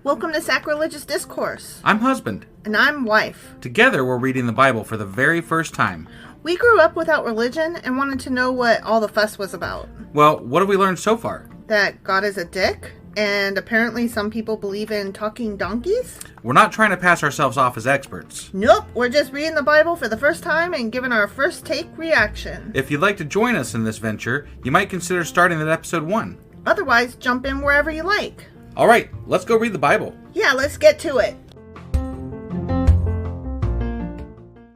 Welcome to Sacrilegious Discourse. I'm husband. And I'm wife. Together, we're reading the Bible for the very first time. We grew up without religion and wanted to know what all the fuss was about. Well, what have we learned so far? That God is a dick, and apparently some people believe in talking donkeys? We're not trying to pass ourselves off as experts. Nope, we're just reading the Bible for the first time and giving our first take reaction. If you'd like to join us in this venture, you might consider starting at episode 1. Otherwise, jump in wherever you like. All right, let's go read the Bible. Yeah, let's get to it.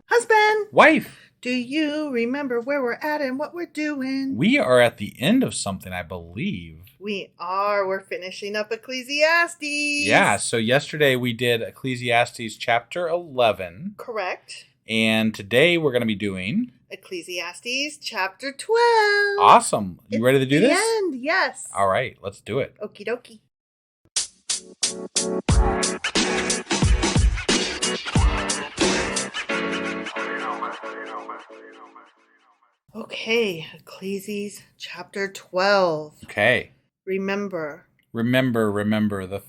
Husband! Wife! Do you remember where we're at and what we're doing? We are at the end of something, I believe. We are. We're finishing up Ecclesiastes. Yeah, so yesterday we did Ecclesiastes chapter 11. Correct. And today we're going to be doing Ecclesiastes chapter 12. Awesome. You ready to do this? The end, yes. All right, let's do it. Okie dokie. Okay, Ecclesiastes chapter 12. Okay. Remember the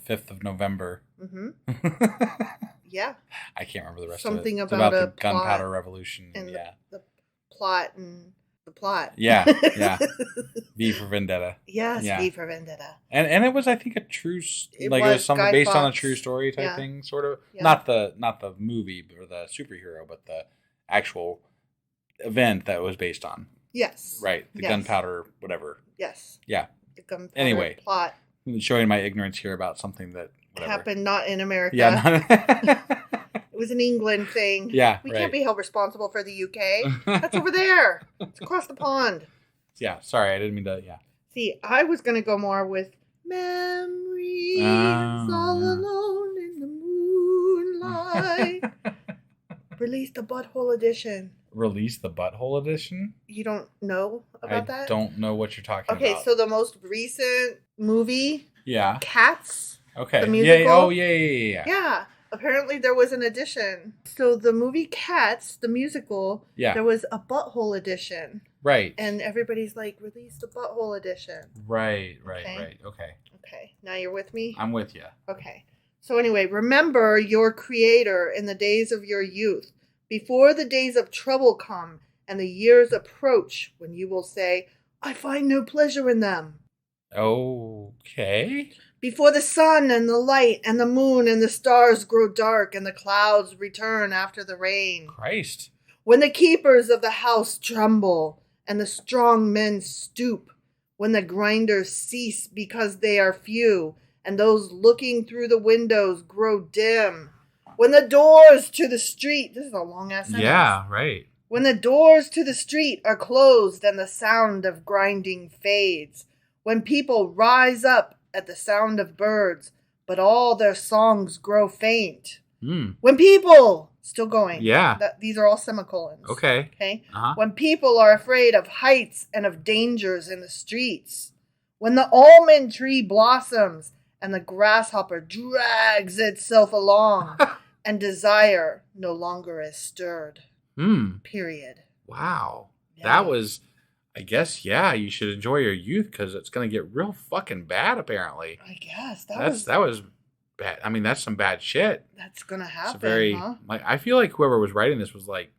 5th of November. Mm-hmm. Yeah. I can't remember the rest Something of it. It's about a the Gunpowder plot Revolution. and Yeah. the plot and the plot. Yeah. V for Vendetta. Yes, Yeah. V for Vendetta. And it was, I think, a true, it was something Guy based on a Fawkes. true story type Yeah. thing, sort of. Yeah. Not the movie or the superhero, but the actual event that it was based on. Yes. Right. The Yes. gunpowder, whatever. Yes. Yeah. The gunpowder Anyway. plot Showing my ignorance here about something that whatever. happened not in America. Yeah. It was an England thing. Yeah. We right. can't be held responsible for the UK. That's over there. It's across the pond. Yeah. Sorry, I didn't mean to. Yeah. See, I was going to go more with memories all alone in the moonlight. Release the Butthole Edition. Release the Butthole Edition? You don't know about that? I don't know what you're talking about. Okay, so the most recent movie, Yeah. Cats. Okay. The musical. Yeah. Oh, yeah. Yeah. Apparently there was an edition. So the movie Cats, the musical, Yeah. there was a Butthole Edition. Right. And everybody's like, release the Butthole Edition. Right. Okay. Okay. Okay, now you're with me? I'm with you. Okay. So anyway, remember your Creator in the days of your youth, before the days of trouble come and the years approach when you will say, I find no pleasure in them. Okay. Before the sun and the light and the moon and the stars grow dark and the clouds return after the rain. Christ. When the keepers of the house tremble and the strong men stoop. When the grinders cease because they are few and those looking through the windows grow dim. When the doors to the street, this is a long ass sentence. Yeah, right. When the doors to the street are closed and the sound of grinding fades. When people rise up at the sound of birds, but all their songs grow faint. When people, still going. Yeah. These are all semicolons. Okay. Okay. Uh-huh. When people are afraid of heights and of dangers in the streets. When the almond tree blossoms and the grasshopper drags itself along and desire no longer is stirred. Period. Wow. Yeah. That was, I guess, yeah, you should enjoy your youth because it's going to get real fucking bad, apparently. I guess. That was bad. I mean, that's some bad shit. That's going to happen, It's very, huh? like, I feel like whoever was writing this was, like,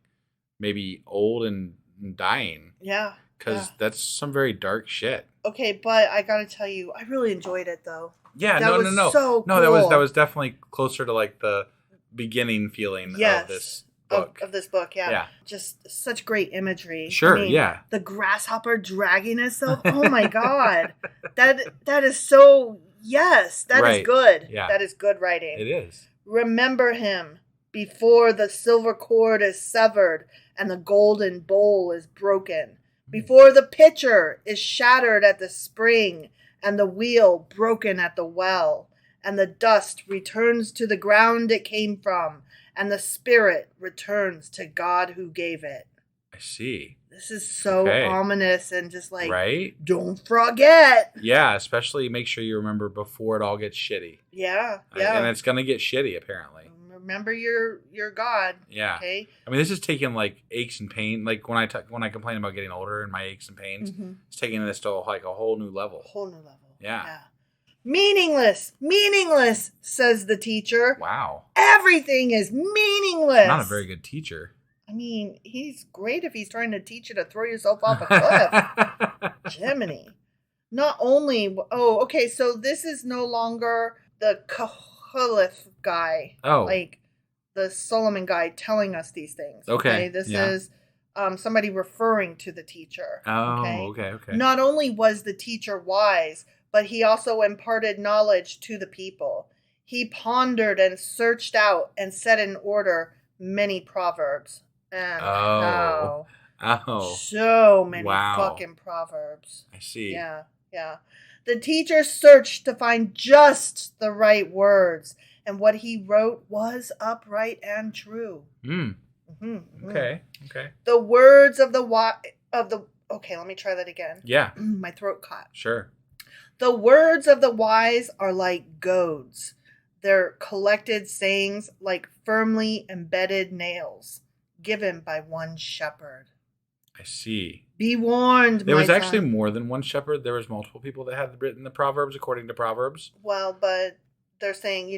maybe old and dying. Yeah. Because that's some very dark shit. Okay, but I got to tell you, I really enjoyed it, though. Yeah, That was no. so No, cool. that was definitely closer to, like, the beginning feeling Yes. of this book. Of this book, yeah. Yeah. Just such great imagery. Sure, I mean, yeah. The grasshopper dragging itself. Oh my god. That is so, yes, that is good. Yeah. That is good writing. It is. Remember him before the silver cord is severed and the golden bowl is broken. Before the pitcher is shattered at the spring and the wheel broken at the well. And the dust returns to the ground it came from. And the spirit returns to God who gave it. I see. This is so ominous and just like, right? Don't forget. Yeah, especially make sure you remember before it all gets shitty. Yeah. And it's going to get shitty, apparently. Remember your God. Yeah. Okay. I mean, this is taking like aches and pain. Like when I complain about getting older and my aches and pains, it's taking this to like a whole new level. Whole new level. Yeah. Meaningless, meaningless, says the teacher. Wow. Everything is meaningless. Not a very good teacher. I mean, he's great if he's trying to teach you to throw yourself off a cliff. Jiminy. Not only, okay, so this is no longer the Kahulith guy. Oh. Like the Solomon guy telling us these things. Okay. This is somebody referring to the teacher. Oh, okay. Not only was the teacher wise, but he also imparted knowledge to the people. He pondered and searched out and set in order many proverbs. And so many fucking proverbs. I see. Yeah. The teacher searched to find just the right words, and what he wrote was upright and true. Okay. The words of the okay, let me try that again. Yeah. My throat caught. Sure. The words of the wise are like goads. They're collected sayings like firmly embedded nails, given by one shepherd. I see. Be warned, there was actually more than one shepherd. There was multiple people that had written the Proverbs according to Proverbs. Well, but they're saying,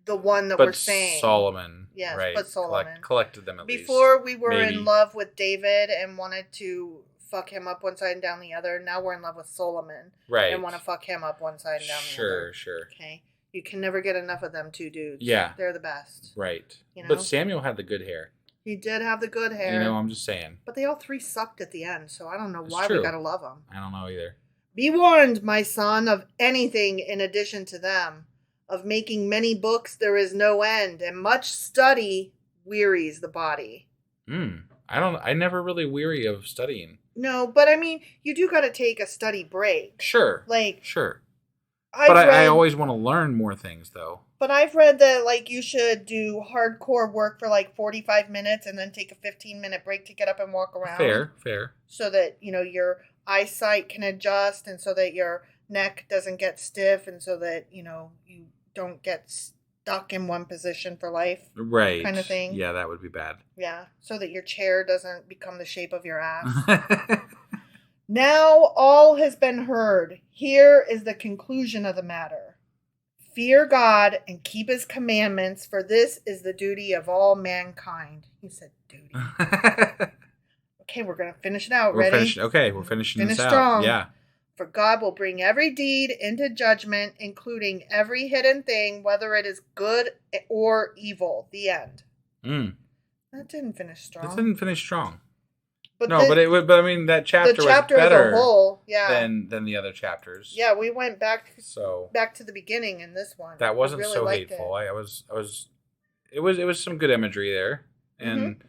the one that we're saying. Solomon. Yes, right, but Solomon. Collected them at least. Before we were in love with David and wanted to fuck him up one side and down the other. Now we're in love with Solomon. Right. And want to fuck him up one side and down the other. Sure. Okay. You can never get enough of them two dudes. Yeah. They're the best. Right. But Samuel had the good hair. He did have the good hair. I'm just saying. But they all three sucked at the end, so I don't know why we gotta love them. I don't know either. Be warned, my son, of anything in addition to them. Of making many books there is no end, and much study wearies the body. I never really weary of studying. No, but I mean, you do gotta take a study break. Sure. Sure. I always want to learn more things, though. But I've read that, you should do hardcore work for, 45 minutes and then take a 15-minute break to get up and walk around. Fair. So that, your eyesight can adjust and so that your neck doesn't get stiff and so that, you don't get stuck in one position for life. Right. Kind of thing. Yeah, that would be bad. Yeah. So that your chair doesn't become the shape of your ass. Now all has been heard. Here is the conclusion of the matter. Fear God and keep his commandments, for this is the duty of all mankind. He said duty. Okay, we're going to finish it out. Ready? We're finishing this out. Strong. Yeah. For God will bring every deed into judgment, including every hidden thing, whether it is good or evil. The end. That didn't finish strong. But that chapter was better as a whole, than the other chapters. Yeah, we went back to the beginning in this one. That wasn't really so hateful. It was some good imagery there and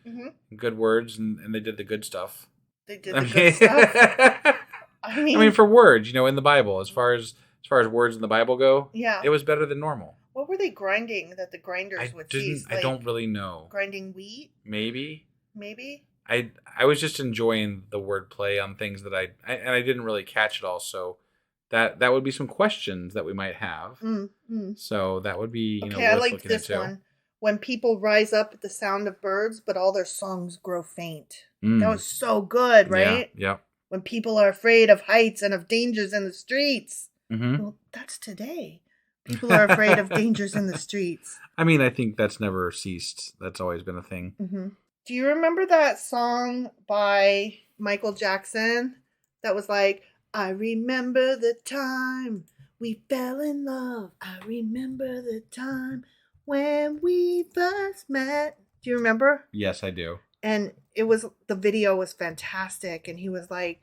good words, and they did the good stuff. They did the good stuff. I mean, for words, in the Bible, as far as words in the Bible go, it was better than normal. What were they grinding that the grinders would see? I don't really know. Grinding wheat? Maybe. I was just enjoying the wordplay on things that I didn't really catch it all, so that would be some questions that we might have. So that would be worth I liked looking this into. One. When people rise up at the sound of birds, but all their songs grow faint. That was so good, right? Yeah. When people are afraid of heights and of dangers in the streets. Well, that's today. People are afraid of dangers in the streets. I mean, I think that's never ceased. That's always been a thing. Do you remember that song by Michael Jackson that was like, I remember the time we fell in love. I remember the time when we first met. Do you remember? Yes, I do. And the video was fantastic. And he was like,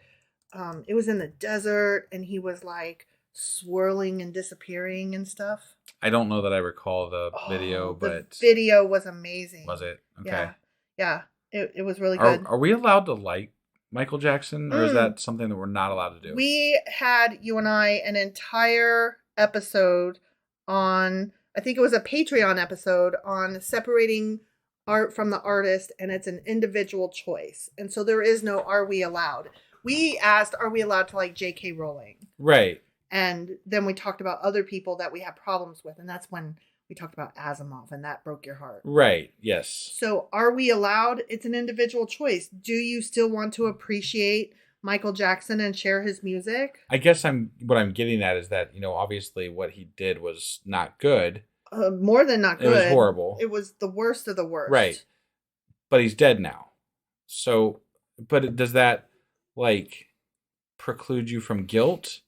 it was in the desert and he was like swirling and disappearing and stuff. I don't know that I recall the video, but the video was amazing. Was it? Okay. Yeah. It was really good. Are we allowed to like Michael Jackson, or is that something that we're not allowed to do? We had, you and I, an entire episode on, I think it was a Patreon episode on separating art from the artist, and it's an individual choice. And so there is no are we allowed. We asked, are we allowed to like J.K. Rowling? Right. And then we talked about other people that we have problems with, and that's when we talked about Asimov, and that broke your heart. Right, yes. So are we allowed? It's an individual choice. Do you still want to appreciate Michael Jackson and share his music. I guess what I'm getting at is that, obviously what he did was not good. More than not good. It was horrible. It was the worst of the worst. Right. But he's dead now. So, but does that, preclude you from guilt?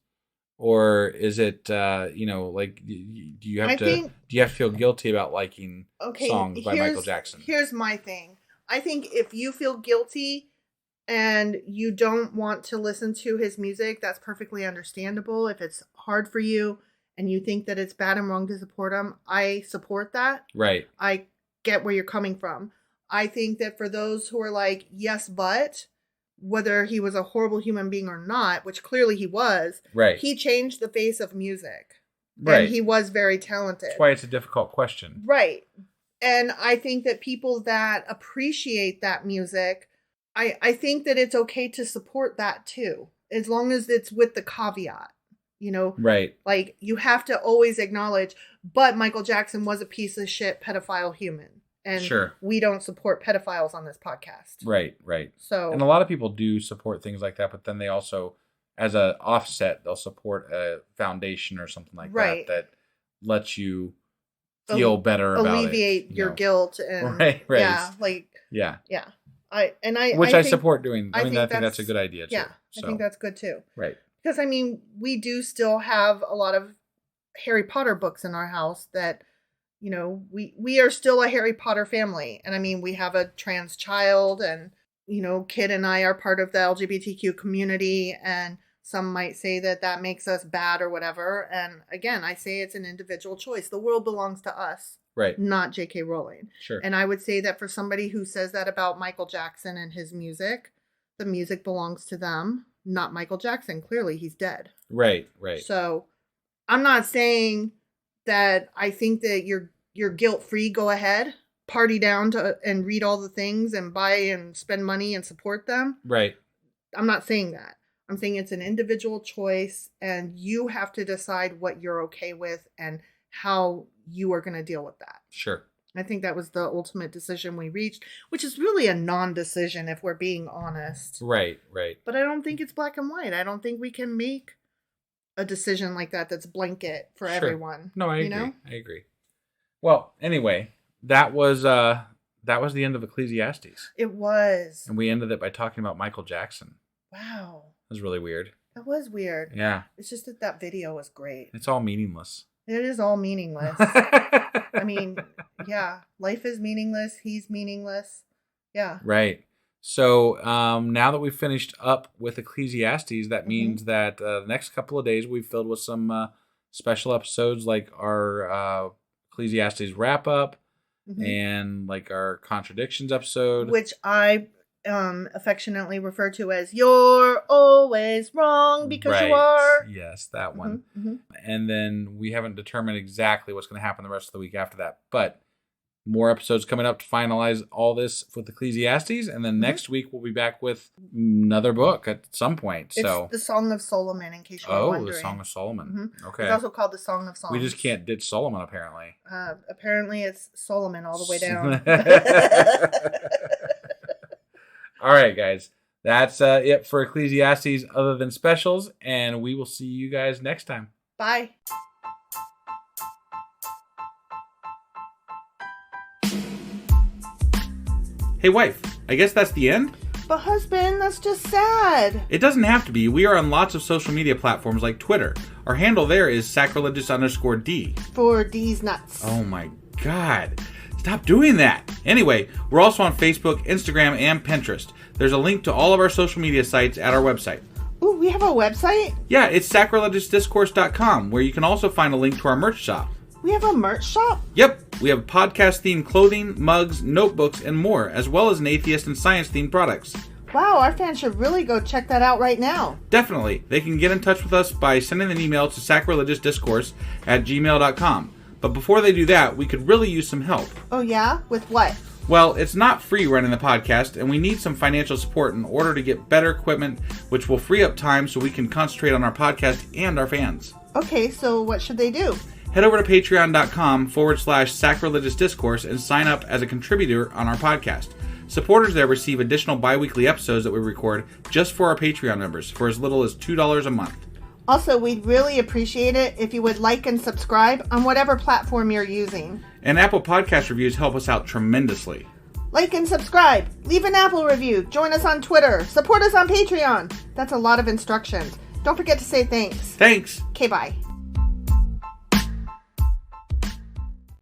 Or is it, do you have to feel guilty about liking songs by Michael Jackson? Here's my thing. I think if you feel guilty and you don't want to listen to his music, that's perfectly understandable. If it's hard for you and you think that it's bad and wrong to support him, I support that. Right. I get where you're coming from. I think that for those who are like, yes, but whether he was a horrible human being or not, which clearly he was, right. He changed the face of music. Right. And he was very talented. That's why it's a difficult question. Right. And I think that people that appreciate that music, I think that it's okay to support that too, as long as it's with the caveat, Right. Like, you have to always acknowledge, but Michael Jackson was a piece of shit pedophile human. And sure. We don't support pedophiles on this podcast. Right, right. So, and a lot of people do support things like that, but then they also, as an offset, they'll support a foundation or something like that lets you feel better about it. Alleviate your guilt. And, right. Yeah. Yeah. I support doing. I think that's a good idea too. Yeah, I think that's good too. Right. Because, we do still have a lot of Harry Potter books in our house that, we are still a Harry Potter family. And we have a trans child and, Kid and I are part of the LGBTQ community. And some might say that makes us bad or whatever. And again, I say it's an individual choice. The world belongs to us. Right. Not J.K. Rowling. Sure. And I would say that for somebody who says that about Michael Jackson and his music, the music belongs to them, not Michael Jackson. Clearly, he's dead. Right, right. So I'm not saying that I think that you're guilt-free. Go ahead, party down and read all the things and buy and spend money and support them. Right. I'm not saying that. I'm saying it's an individual choice and you have to decide what you're okay with and how you are going to deal with that. Sure. I think that was the ultimate decision we reached, which is really a non-decision if we're being honest. Right, right. But I don't think it's black and white. I don't think we can make a decision like that's blanket for everyone. No, I agree. I agree. Well, anyway, that was the end of Ecclesiastes. It was. And we ended it by talking about Michael Jackson. Wow. It was really weird. That was weird. Yeah. It's just that video was great. It's all meaningless. It is all meaningless. Yeah, life is meaningless. He's meaningless. Yeah. Right. So now that we've finished up with Ecclesiastes, that means that the next couple of days we've filled with some special episodes like our Ecclesiastes wrap up and like our contradictions episode. Which I affectionately refer to as "You're always wrong because you are." Yes, that one. And then we haven't determined exactly what's going to happen the rest of the week after that. But more episodes coming up to finalize all this with Ecclesiastes. And then next week we'll be back with another book at some point. So it's the Song of Solomon, in case you're wondering. The Song of Solomon. Okay. It's also called the Song of Songs. We just can't ditch Solomon, apparently. Apparently it's Solomon all the way down. All right, guys. That's it for Ecclesiastes other than specials, and we will see you guys next time. Bye. Hey, wife, I guess that's the end? But husband, that's just sad. It doesn't have to be. We are on lots of social media platforms like Twitter. Our handle there is sacrilegious_D. For D's nuts. Oh my God. Stop doing that. Anyway, we're also on Facebook, Instagram, and Pinterest. There's a link to all of our social media sites at our website. Ooh, we have a website? Yeah, it's sacrilegiousdiscourse.com, where you can also find a link to our merch shop. We have a merch shop? Yep. We have podcast-themed clothing, mugs, notebooks, and more, as well as an atheist and science-themed products. Wow, our fans should really go check that out right now. Definitely. They can get in touch with us by sending an email to sacrilegiousdiscourse@gmail.com. But before they do that, we could really use some help. Oh yeah? With what? Well, it's not free running the podcast, and we need some financial support in order to get better equipment, which will free up time so we can concentrate on our podcast and our fans. Okay, so what should they do? Head over to patreon.com/sacrilegiousdiscourse and sign up as a contributor on our podcast. Supporters there receive additional bi-weekly episodes that we record just for our Patreon members for as little as $2 a month. Also, we'd really appreciate it if you would like and subscribe on whatever platform you're using. And Apple Podcast reviews help us out tremendously. Like and subscribe. Leave an Apple review. Join us on Twitter. Support us on Patreon. That's a lot of instructions. Don't forget to say thanks. Thanks. Okay, bye.